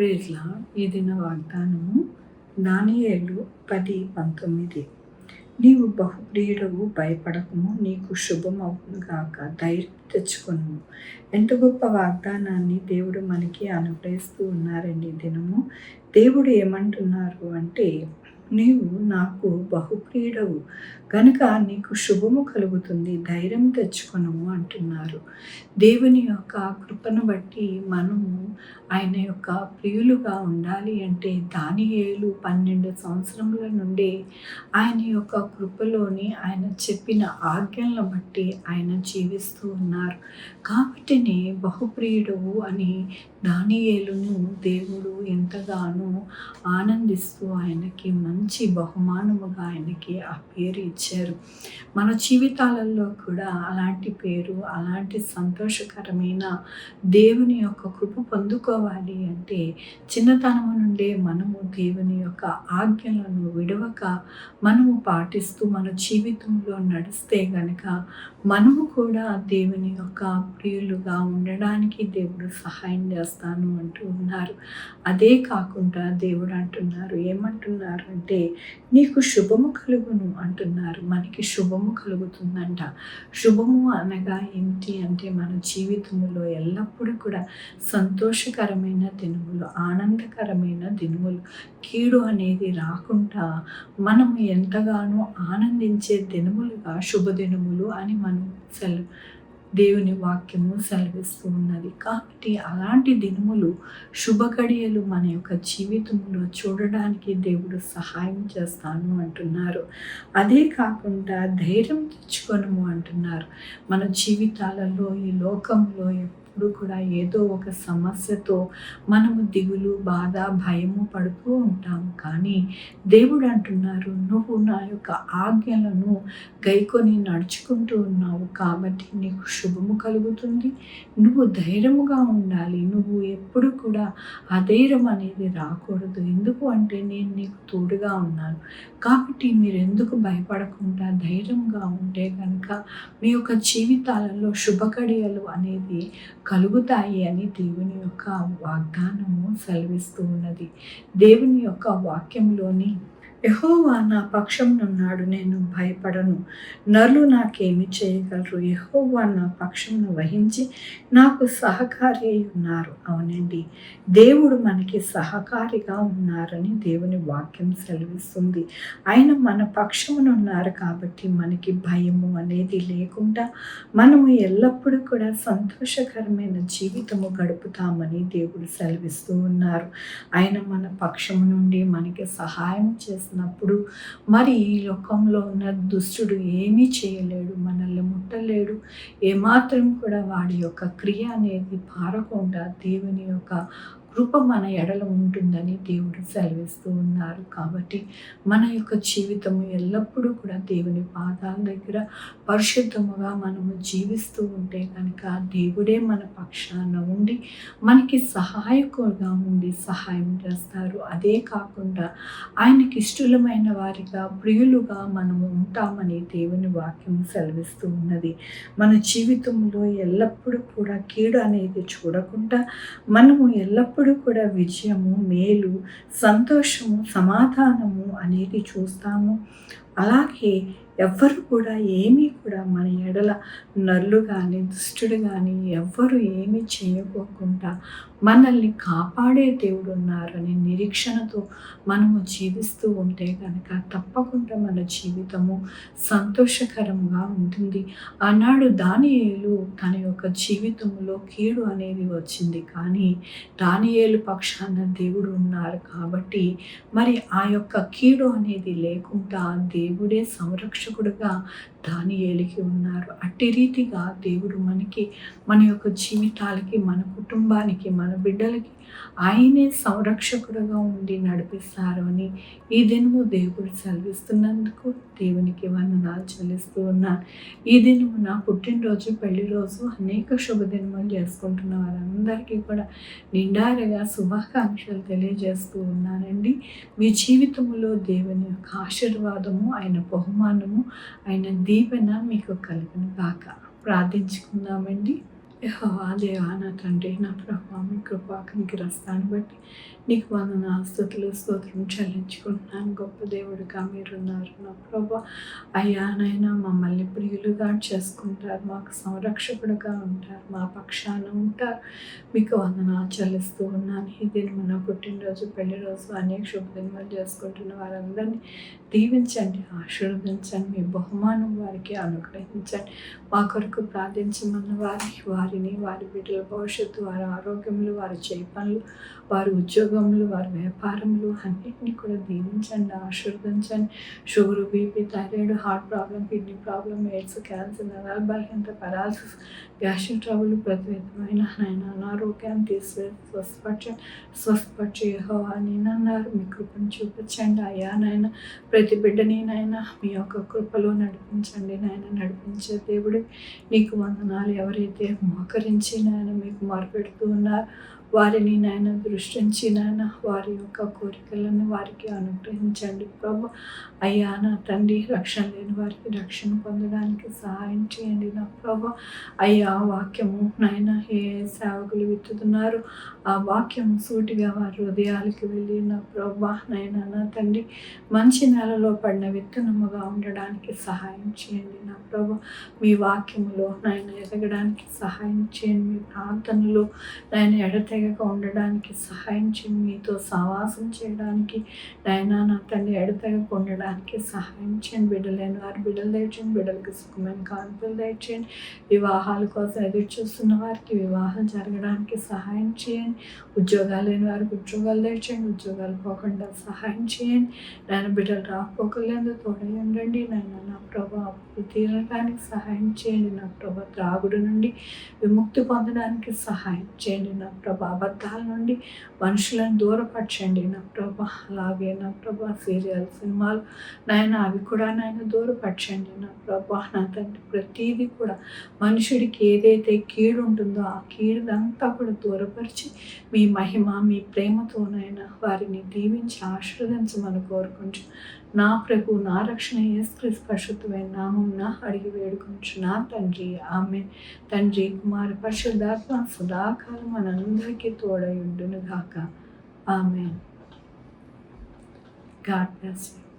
ప్రేజ్లా ఈ దిన వాగ్దానము దానియేలు 10:19. నీవు బహుప్రియుడవు, భయపడకుము, నీకు శుభమవునుగాక, ధైర్యం తెచ్చుకొనుము. ఎంత గొప్ప వాగ్దానాన్ని దేవుడు మనకి అనుగ్రహిస్తూ ఉన్నారండి ఈ దినము. దేవుడు ఏమంటున్నారు అంటే, నీవు నాకు బహుప్రియుడవు కనుక నీకు శుభము కలుగుతుంది, ధైర్యం తెచ్చుకొనుము అంటున్నారు. దేవుని యొక్క కృపను బట్టి మనము ఆయన యొక్క ప్రియులుగా ఉండాలి అంటే దానియేలు 12 సంవత్సరముల నుండి ఆయన యొక్క కృపలోని ఆయన చెప్పిన ఆజ్ఞలను బట్టి ఆయన జీవిస్తూ ఉన్నారు. కాబట్టినే బహుప్రియుడవు అని దానియేలును దేవుడు ఎంతగానో ఆనందిస్తూ ఆయనకి మంచి బహుమానముగా ఆయనకి ఆ పేరు ఇచ్చారు. మన జీవితాలలో కూడా అలాంటి పేరు, అలాంటి సంతోషకరమైన దేవుని యొక్క కృప పొందుకోవాలి అంటే చిన్నతనము నుండే మనము దేవుని యొక్క ఆజ్ఞలను విడవక మనము పాటిస్తూ మన జీవితంలో నడిస్తే గనక మనము కూడా దేవుని యొక్క ప్రియులుగా ఉండడానికి దేవుడు సహాయం చేస్తాను అంటూ ఉన్నారు. అదే కాకుండా దేవుడు అంటున్నారు, ఏమంటున్నారు అంటే నీకు శుభము కలుగును అంటున్నారు. మనకి శుభము కలుగుతుందంట. శుభము అనగా ఏంటి అంటే మన జీవితంలో ఎల్లప్పుడూ కూడా సంతోషకరమైన దినములు, ఆనందకరమైన దినములు, కీడు అనేది రాకుండా మనము ఎంతగానో ఆనందించే దినములుగా శుభదినములు అని మనం దేవుని వాక్యము సెలవిస్తూ ఉన్నది. కాబట్టి అలాంటి దినములు, శుభగడియలు మన యొక్క జీవితంలో చూడడానికి దేవుడు సహాయం చేస్తాను అంటున్నారు. అదే కాకుండా ధైర్యం తెచ్చుకొనుము అంటున్నారు. మన జీవితాలలో ఈ లోకంలో ఎప్పుడు కూడా ఏదో ఒక సమస్యతో మనము దిగులు, బాధ, భయము పడుతూ ఉంటాము. కానీ దేవుడు అంటున్నారు, నువ్వు నా యొక్క ఆజ్ఞలను గైకొని నడుచుకుంటూ ఉన్నావు కాబట్టి నీకు శుభము కలుగుతుంది. నువ్వు ధైర్యముగా ఉండాలి. నువ్వు ఎప్పుడు కూడా అధైర్యం అనేది రాకూడదు. ఎందుకు అంటే నేను నీకు తోడుగా ఉన్నాను. కాబట్టి మీరు ఎందుకు భయపడకుండా ధైర్యంగా ఉంటే కనుక మీ యొక్క జీవితాలలో శుభకడియలు అనేది కలుగుతాయి అని దేవుని యొక్క వాగ్దానము సెలవిస్తూ ఉన్నది. దేవుని యొక్క వాక్యంలోని యెహోవా నా పక్షంనున్నాడు, నేను భయపడను, నరులు నాకేమి చేయగలరు? యెహోవా నా పక్షంను వహించి నాకు సహకారి అయి ఉన్నారు. అవునండి, దేవుడు మనకి సహకారిగా ఉన్నారని దేవుని వాక్యం సెలవిస్తుంది. ఆయన మన పక్షమునున్నారు కాబట్టి మనకి భయము అనేది లేకుండా మనము ఎల్లప్పుడూ కూడా సంతోషకరమైన జీవితము గడుపుతామని దేవుడు సెలవిస్తూ ఉన్నారు. ఆయన మన పక్షము నుండి మనకి సహాయం చేస్తున్నప్పుడు మరి ఈ లోకంలో ఉన్న దుష్టుడు ఏమీ చేయలేడు, మనల్ని ముట్టలేడు. ఏమాత్రం కూడా వాడి యొక్క క్రియ అనేది పారకుండా దేవుని యొక్క కృప మన ఎడల ఉంటుందని దేవుడు సెలవిస్తూ ఉన్నారు. కాబట్టి మన యొక్క జీవితము ఎల్లప్పుడూ కూడా దేవుని పాదాల దగ్గర పరిశుద్ధముగా మనము జీవిస్తూ ఉంటే కనుక దేవుడే మన పక్షాన ఉండి మనకి సహాయకుడుగా ఉండి సహాయం చేస్తారు. అదే కాకుండా ఆయనకి ఇష్టమైన వారిగా, ప్రియులుగా మనము ఉంటామని దేవుని వాక్యం సెలవిస్తూ ఉన్నది. మన జీవితంలో ఎల్లప్పుడూ కూడా కీడు అనేది చూడకుండా మనము ఎల్లప్పుడూ కూడా విజయము, మేలు, సంతోషము, సమాధానము అనేది చూస్తాము. అలాగే ఎవ్వరు కూడా ఏమీ కూడా మన ఎడల నరులు కానీ, దుష్టుడు కానీ ఎవ్వరు ఏమీ చేయకోకుండా మనల్ని కాపాడే దేవుడు ఉన్నారని నిరీక్షణతో మనము జీవిస్తూ ఉంటే కనుక తప్పకుండా మన జీవితము సంతోషకరంగా ఉంటుంది. ఆనాడు దానియేలు తన యొక్క జీవితంలో కీడు అనేది వచ్చింది, కానీ దానియేలు పక్షాన దేవుడు ఉన్నారు కాబట్టి మరి ఆ యొక్క కీడు అనేది లేకుండా దేవుడే సంరక్షకుడుగా దానియేలుకి ఉన్నారు. అట్టి రీతిగా దేవుడు మనకి, మన యొక్క జీవితాలకి, మన కుటుంబానికి, మన బిడ్డలకి ఆయనే సంరక్షకుడుగా ఉండి నడిపిస్తారు అని ఈ దినము దేవుడు సెలవిస్తున్నందుకు దేవునికి వందనాలు చెల్లిస్తూ ఉన్నాను. ఈ దినము నా పుట్టినరోజు, పెళ్లి రోజు, అనేక శుభదినములు చేసుకుంటున్న వారందరికీ కూడా నిండారుగా శుభాకాంక్షలు తెలియజేస్తూ ఉన్నానండి. మీ జీవితంలో దేవుని యొక్క ఆశీర్వాదము, ఆయన బహుమానము, ఆయన దీవెన మీకు కలుగును గాక. ప్రార్థించుకుందామండి. యెహోవా దేవా నా తండ్రి నా ప్రభువా మీ కృపా కనికరస్తాన్ని బట్టి నీకు వందనాలు స్తుతులు స్తోత్రం చెల్లించుకుంటున్నాను. గొప్ప దేవుడిగా మీరున్నారు నా ప్రభా. అయ్యా నాయనా మమ్మల్ని ప్రియులుగా చేసుకుంటారు, మాకు సంరక్షకుడుగా ఉంటారు, మా పక్షాన ఉంటారు. మీకు వందనాలు చెల్లిస్తూ ఉన్నాను. ఈ దినమున పుట్టినరోజు పెళ్లిరోజు అనేక శుభదినాలు చేసుకుంటున్న వారందరినీ దీవించండి, ఆశీర్వదించండి, మీ బహుమానం వారికి అనుగ్రహించండి. మా కొరకు ప్రార్థించమన్న వారిని వారి బిడ్డల భవిష్యత్తు, వారి ఆరోగ్యములు, వారి చేయి పనులు, వారి ఉద్యోగములు, వారి వ్యాపారములు అన్నింటినీ కూడా దీవించండి, ఆశీర్వదించండి. Sugar, BP, thyroid, heart problem, kidney problem, AIDS, cancer, నరాల బలహీనత, పెరాలసిస్, గ్యాస్ట్రిక్ ట్రబుల్, ప్రతి విధమైన అనారోగ్యాన్ని తీసివేసి స్వస్థపరిచే యెహోవా నేనన్నారు. మీ కృపను చూపించండి అయ్యా నాయన. ప్రతి బిడ్డని నాయన మీ యొక్క కృపలో నడిపించండి నాయన. నడిపించే దేవుడు నీకు వందనాలు. ఎవరైతే మోకరించి నాయన మీకు మొరపెడుతూ ఉన్నారు వారిని నాయన దృష్టించి నాయన వారి యొక్క కోరికలను వారికి అనుగ్రహించండి ప్రభు. అయ్యా నా తండ్రి, రక్షణ లేని వారికి రక్షణ పొందడానికి సహాయం చేయండి నా ప్రభు. అయ్యా వాక్యము నాయన ఏ సేవకులు విత్తుతున్నారు ఆ వాక్యము సూటిగా వారి హృదయాలకు వెళ్ళి నా ప్రభు నాయన నా తండ్రి మంచి నెలలో పడిన విత్తనముగా ఉండడానికి సహాయం చేయండి నా ప్రభు. మీ వాక్యములో నాయన ఎదగడానికి సహాయం చేయండి. మీ ప్రార్థనలు నాయన ఎడతెగక ఉండడానికి సహాయం చేయండి. మీతో సహవాసం చేయడానికి నాయన నా తండ్రి ఎడతెగక ఉండడానికి సహాయం చేయండి. బిడ్డలేని వారి బిడ్డలు దయచేయండి, బిడ్డలకి సుఖమైన కానుకలు దయచేయండి. వివాహాల కోసం ఎదురు చూస్తున్న వారికి వివాహం జరగడానికి సహాయం చేయండి. ఉద్యోగాలు లేని వారికి ఉద్యోగాలు దయచేయండి, ఉద్యోగాలు పోకుండా సహాయం చేయండి. నాయన బిడ్డలు రాకపోకలేదు తోడై ఉండండి నాయన. నా ప్రభా అప్పులు తీరడానికి సహాయం చేయండి నా ప్రభా. త్రాగుడు నుండి విముక్తి పొందడానికి సహాయం చేయండి నా ప్రభా. అబద్ధాల నుండి మనుషులను దూరపరచండి నా ప్రభా. అలాగే నా ప్రభా సీరియల్ సినిమాలు నాయన అవి కూడా నాయన దూరపరచండి నా ప్రభా. నా తండ్రి ప్రతీది కూడా మనుషుడికి ఏదైతే కీడు ఉంటుందో ఆ కీడుదంతా కూడా దూరపరిచి మీ మహిమ మీ ప్రేమతోనైనా వారిని దీవించి ఆశీర్వదించమని కోరుకుంటూ నా ప్రభు నా రక్షణ యేసుక్రీస్తు పరిశుద్ధమైన నామమున అడిగి వేడుకుంటున్నా తండ్రి, ఆమె. తండ్రి కుమార పరిశుద్ధాత్మ సదాకాలం మనందరికీ తోడై ఉండును గాక. ఆమెన్. God bless you.